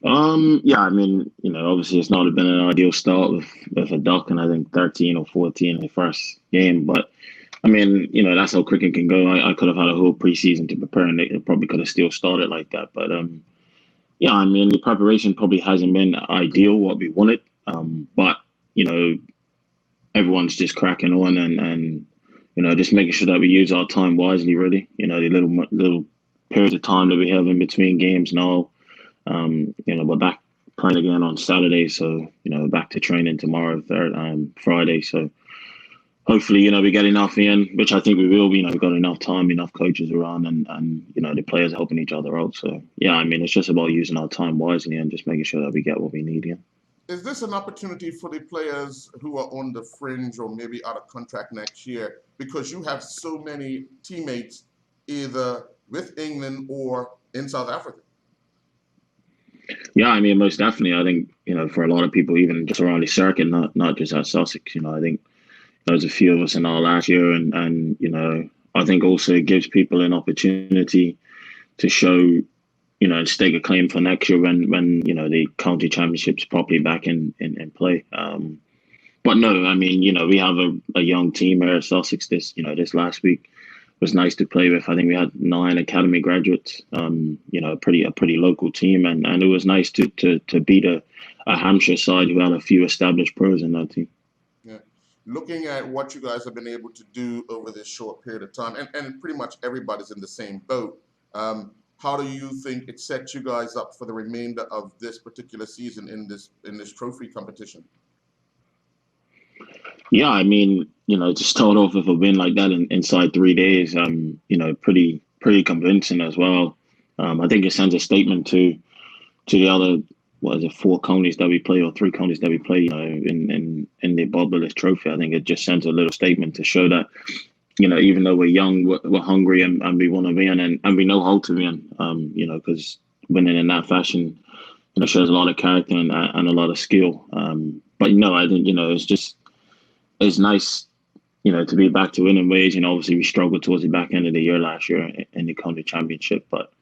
Yeah, I mean, obviously it's not been an ideal start with a duck and I think 13 or 14 in the first game, but I mean, that's how cricket can go. I could have had a whole preseason to prepare and it probably could have still started like that. But yeah, I mean, the preparation probably hasn't been ideal what we wanted. But everyone's just cracking on and just making sure that we use our time wisely, really. The little periods of time that we have in between games now. We're back playing again on Saturday, so back to training tomorrow, Friday. So hopefully, we get enough in, which I think we will. We've got enough time, enough coaches around, and the players are helping each other out. So yeah, I mean, it's just about using our time wisely and just making sure that we get what we need. Yeah. Is this an opportunity for the players who are on the fringe or maybe out of contract next year, because you have so many teammates either with England or in South Africa? Yeah, I mean, most definitely. I think, for a lot of people, even just around the circuit, not just at Sussex, I think there's a few of us in our last year. And I think also it gives people an opportunity to show, and stake a claim for next year when the county championship's properly back in play. But no, I mean, we have a young team here at Sussex this last week. Was nice to play with. I think we had 9 academy graduates, a pretty local team, and it was nice to beat a Hampshire side who had a few established pros in that team. Yeah, looking at what you guys have been able to do over this short period of time, and pretty much everybody's in the same boat. How do you think it sets you guys up for the remainder of this particular season in this trophy competition? Yeah, I mean, to start off with a win like that inside 3 days, pretty convincing as well. I think it sends a statement to the other, 4 counties that we play or 3 counties that we play, in the Barbados trophy. I think it just sends a little statement to show that, even though we're young, we're hungry and we want to win and we know how to win, because winning in that fashion, shows a lot of character and a lot of skill. But, I think, it's nice, to be back to winning ways. Obviously we struggled towards the back end of the year last year in the county championship, but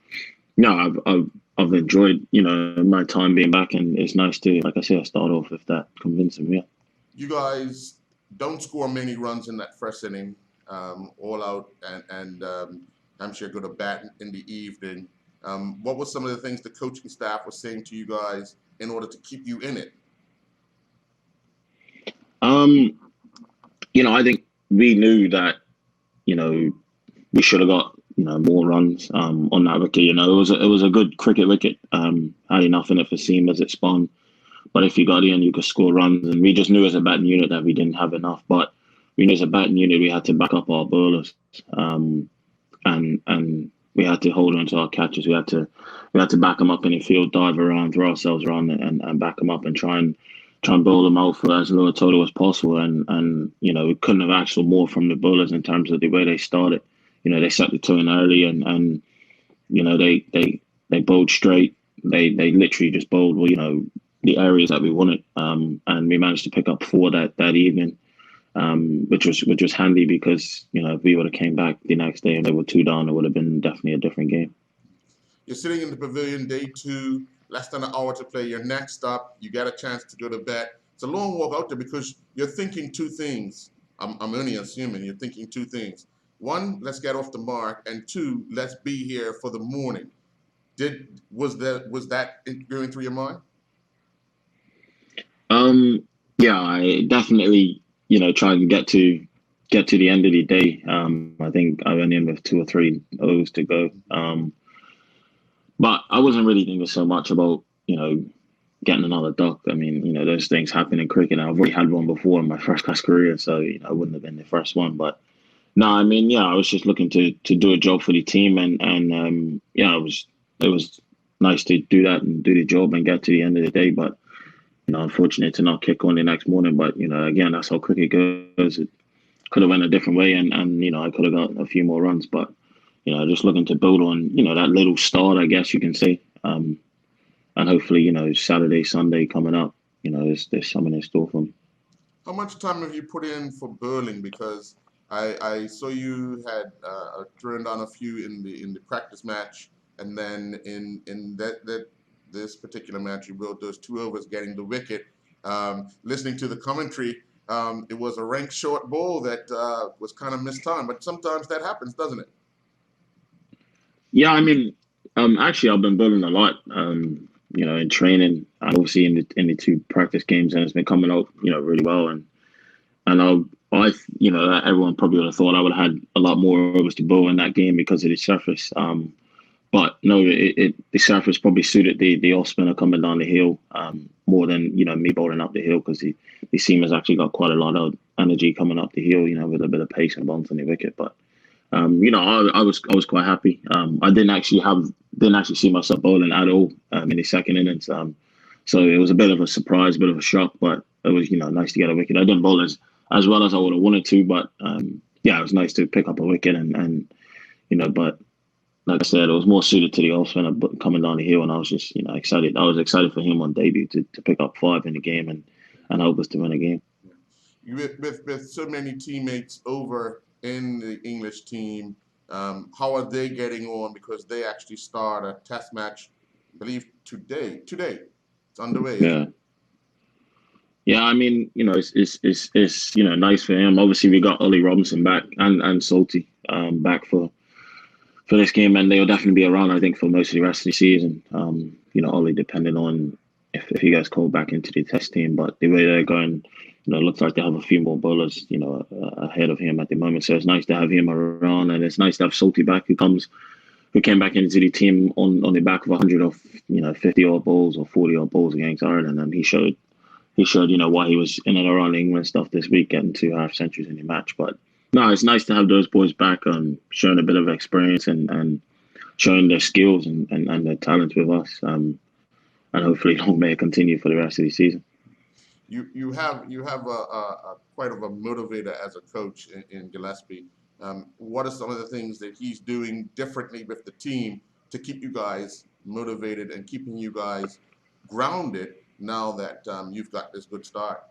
I've enjoyed, my time being back, and it's nice to, like I said, start off with that convincing. Yeah. You guys don't score many runs in that first inning, all out, and Hampshire go to bat in the evening. What were some of the things the coaching staff was saying to you guys in order to keep you in it? I think we knew that, we should have got, more runs on that wicket. It was a good cricket wicket. Had enough in it for seam as it spun. But if you got in, you could score runs. And we just knew as a batting unit that we didn't have enough. But we knew as a batting unit we had to back up our bowlers. And we had to hold on to our catches. We had to back them up in the field, dive around, throw ourselves around and back them up and try and try and bowl them out for as low a total as possible. And we couldn't have asked for more from the bowlers in terms of the way they started. They set the tone early and they bowled straight. They literally just bowled, the areas that we wanted. And we managed to pick up 4 that evening, which was handy because, if we would have came back the next day and they were 2 down, it would have been definitely a different game. You're sitting in the pavilion, day 2, less than an hour to play. Your next up, you get a chance to go to bed. It's a long walk out there because you're thinking 2 things. I'm only assuming you're thinking 2 things. 1, let's get off the mark, and 2, let's be here for the morning. Was that going through your mind? Yeah, I definitely, try and get to the end of the day. I think I went in with 2 or 3 overs to go. But I wasn't really thinking so much about, getting another duck. I mean, those things happen in cricket. I've already had one before in my first class career, so I wouldn't have been the first one. But no, I mean, I was just looking to do a job for the team, and it was nice to do that and do the job and get to the end of the day. But unfortunate to not kick on the next morning. But again, that's how cricket goes. It could have went a different way, and I could have got a few more runs. But just looking to build on that little start, I guess you can say. And hopefully, Saturday, Sunday coming up, there's something in store for me. How much time have you put in for bowling? Because I saw you had turned on a few in the practice match, and then in this particular match, you bowled those 2 overs, getting the wicket. Listening to the commentary, it was a rank short ball that was kind of mistimed, but sometimes that happens, doesn't it? Yeah, I mean, actually, I've been bowling a lot. In training, and obviously in the 2 practice games, and it's been coming out, really well. And everyone probably would have thought I would have had a lot more overs to bowl in that game because of the surface. But no, the surface probably suited the off spinner coming down the hill more than me bowling up the hill, because the seamer's actually got quite a lot of energy coming up the hill, with a bit of pace and bounce on the wicket. But I was quite happy. I didn't actually see myself bowling at all in the second innings. So it was a bit of a surprise, a bit of a shock, but it was nice to get a wicket. I didn't bowl as well as I would have wanted to, but it was nice to pick up a wicket and but like I said, it was more suited to the off spinner coming down the hill, and I was just excited. I was excited for him on debut to pick up 5 in the game and help us to win a game. With so many teammates over in the English team, how are they getting on? Because they actually start a test match, I believe today. It's underway. Yeah. Yeah, I mean, it's nice for him. Obviously, we got Ollie Robinson back and Salty back for this game, and they'll definitely be around, I think, for most of the rest of the season. Ollie, depending on if he gets called back into the test team, but the way they're going, it looks like they have a few more bowlers, ahead of him at the moment. So it's nice to have him around, and it's nice to have Salty back, who came back into the team on the back of 100 or 50 odd balls or 40 odd balls against Ireland, and he showed why he was in and around England stuff this week, getting 2 half centuries in the match. But no, it's nice to have those boys back, showing a bit of experience and showing their skills and their talents with us, and hopefully long may it continue for the rest of the season. You have a quite of a motivator as a coach in Gillespie. What are some of the things that he's doing differently with the team to keep you guys motivated and keeping you guys grounded now that you've got this good start?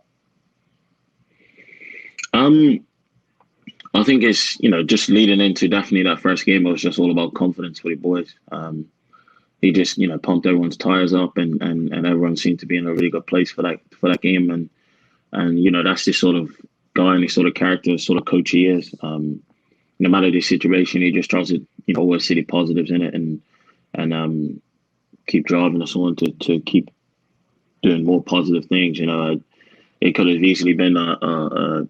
I think it's, just leading into definitely that first game, it was just all about confidence for the boys. He just, pumped everyone's tires up, and everyone seemed to be in a really good place for that game. And that's the sort of guy and the sort of character, sort of coach he is. No matter the situation, he just tries to, always see the positives in it and keep driving us on to keep doing more positive things. It could have easily been a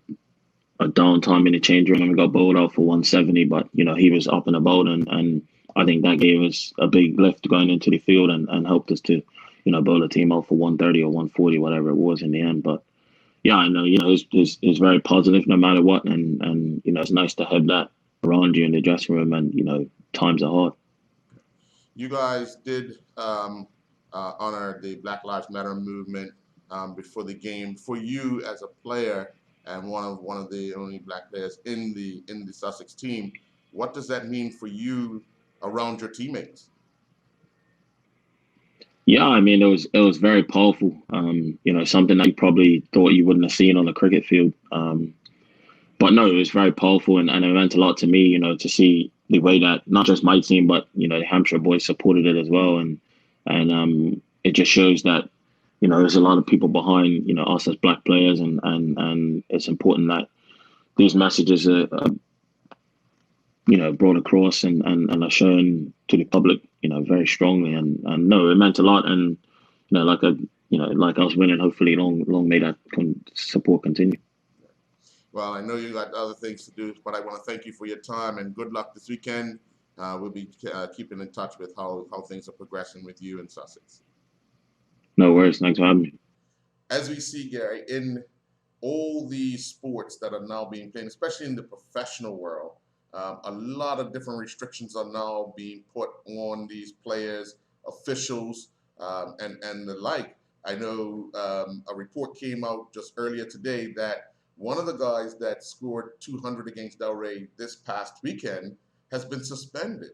downtime in the change room and we got bowled out for 170, but he was up and about, and I think that gave us a big lift going into the field and helped us to bowl the team out for 130 or 140, whatever it was in the end. But yeah, I know it's very positive no matter what, and it's nice to have that around you in the dressing room, and times are hard. You guys did honor the Black Lives Matter movement before the game. For you as a player and one of the only black players in the Sussex team, what does that mean for you around your teammates? Yeah, I mean, it was very powerful. Something that you probably thought you wouldn't have seen on a cricket field. But no, it was very powerful, and it meant a lot to me. To see the way that not just my team, but the Hampshire boys supported it as well, and it just shows that there's a lot of people behind us as black players, and it's important that these messages are brought across and are shown to the public, very strongly. And no, it meant a lot. And like us winning, hopefully long may that support continue. Well, I know you got other things to do, but I want to thank you for your time and good luck this weekend. We'll be keeping in touch with how things are progressing with you in Sussex. No worries. Thanks for having me. As we see, Gary, in all the sports that are now being played, especially in the professional world, a lot of different restrictions are now being put on these players, officials, and the like. I know a report came out just earlier today that one of the guys that scored 200 against Delray this past weekend has been suspended,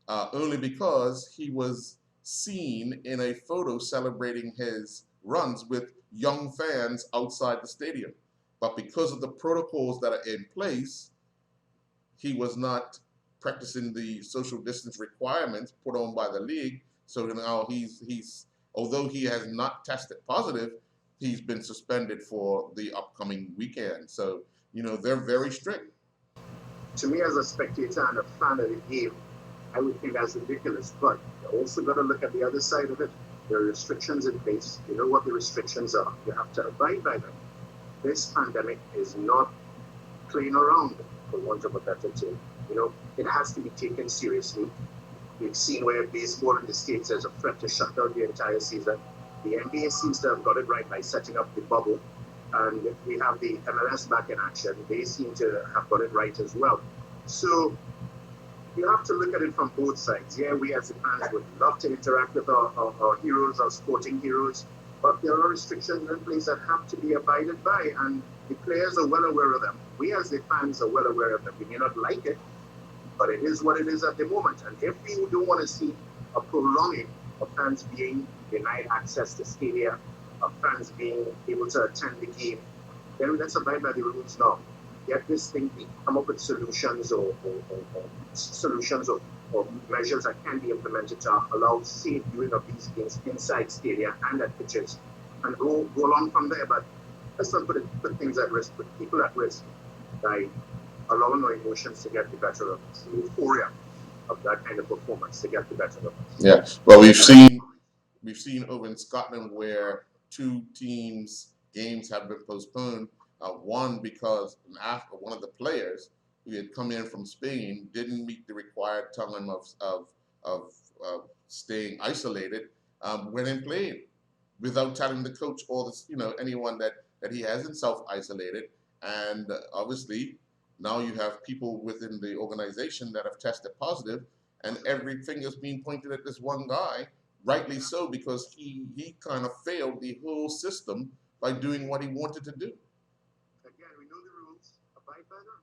only because he was seen in a photo celebrating his runs with young fans outside the stadium. But because of the protocols that are in place, he was not practicing the social distance requirements put on by the league. So now he's although he has not tested positive, he's been suspended for the upcoming weekend. So they're very strict. To me, as a spectator and a fan of the game, I would think that's ridiculous. But you also got to look at the other side of it. There are restrictions in place. You know what the restrictions are. You have to abide by them. This pandemic is not playing around, for want of a better term. It has to be taken seriously. We've seen where baseball in the States is a threat to shut down the entire season. The NBA seems to have got it right by setting up the bubble. And we have the MLS back in action. They seem to have got it right as well. So you have to look at it from both sides. Yeah, we as the fans would love to interact with our heroes, our sporting heroes, but there are restrictions in place that have to be abided by, and the players are well aware of them. We as the fans are well aware of them. We may not like it, but it is what it is at the moment. And if we don't want to see a prolonging of fans being denied access to stadia, of fans being able to attend the game, then let's abide by the rules now. Get this thing, come up with solutions or measures that can be implemented to allow safe viewing of these games inside stadia and at pitches, and go along from there. But let's not put things at risk, put people at risk by allowing our emotions to get the better of us, the euphoria of that kind of performance to get the better of us. Yeah, well, we've seen over in Scotland where two teams' games have been postponed. One because after one of the players who had come in from Spain didn't meet the required time of staying isolated, went and played without telling the coach or anyone that he hasn't self-isolated. And obviously now you have people within the organization that have tested positive, and every finger's being pointed at this one guy, rightly so, because he kind of failed the whole system by doing what he wanted to do. Again, we know the rules, abide by them.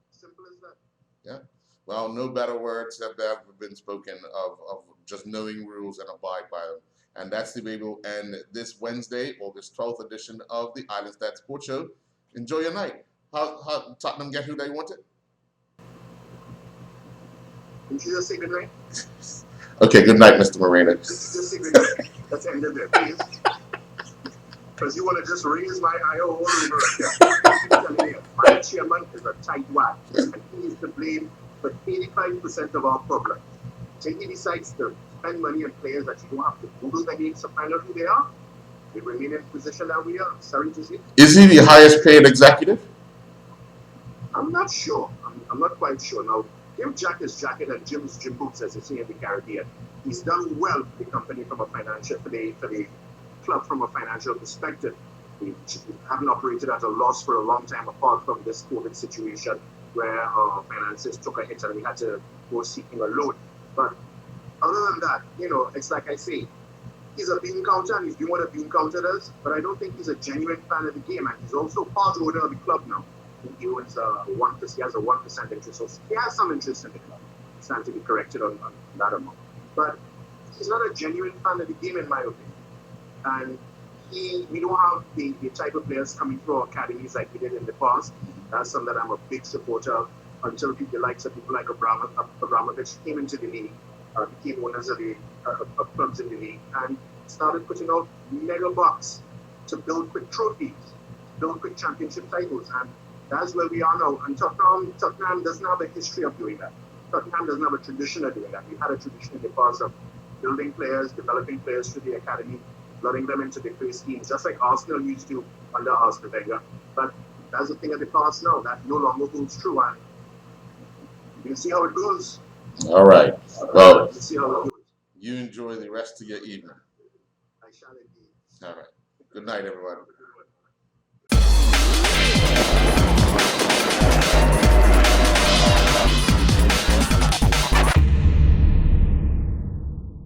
Simple as that. Yeah. Well, no better words have ever been spoken of just knowing rules and abide by them. And that's the way we'll end this Wednesday, August 12th edition of the Islandstats Sports Show. Enjoy your night. How Tottenham get who they wanted? Didn't you just say good night? Okay, good night, Mr. Moreno. Just say good night. Let's end it there, please. Because you want to just raise my eye all over again. My chairman is a tight whack, and he is to blame for 85% of our problems. So he decides to spend money on players that you don't have to Google the names to find out who they are. We remain in the position that we are. Sorry to say. Is he the highest paid executive? I'm not sure. I'm not quite sure. Now, give Jack his jacket and Jim's gym boots, as they say in the Caribbean. He's done well for the company from a financial, for the club from a financial perspective. We haven't operated at a loss for a long time, apart from this COVID situation where our finances took a hit and we had to go seeking a loan. But other than that, it's like I say, he's a bean counter and he's doing what a bean counter does, but I don't think he's a genuine fan of the game. And he's also part owner of the club now. He owns 1%. He has a 1% interest, so he has some interest in the club. Stand to be corrected on that amount, but he's not a genuine fan of the game, in my opinion. And we don't have the type of players coming through our academies like we did in the past. That's something that I'm a big supporter of. Until the likes of people like Abramovich came into the league, became owners of clubs in the league, and started putting out mega bucks to build quick trophies, build quick championship titles, and that's where we are now. And Tottenham doesn't have a history of doing that. Tottenham doesn't have a tradition of doing that. We've had a tradition in the past of building players, developing players through the academy, loading them into the first teams, just like Arsenal used to under Arsene Wenger. But that's a thing of the past now. That no longer holds true, and we'll see how it goes. All right. Well, We'll see how it goes. you enjoy the rest of your evening. I shall indeed. All right. Good night, everyone.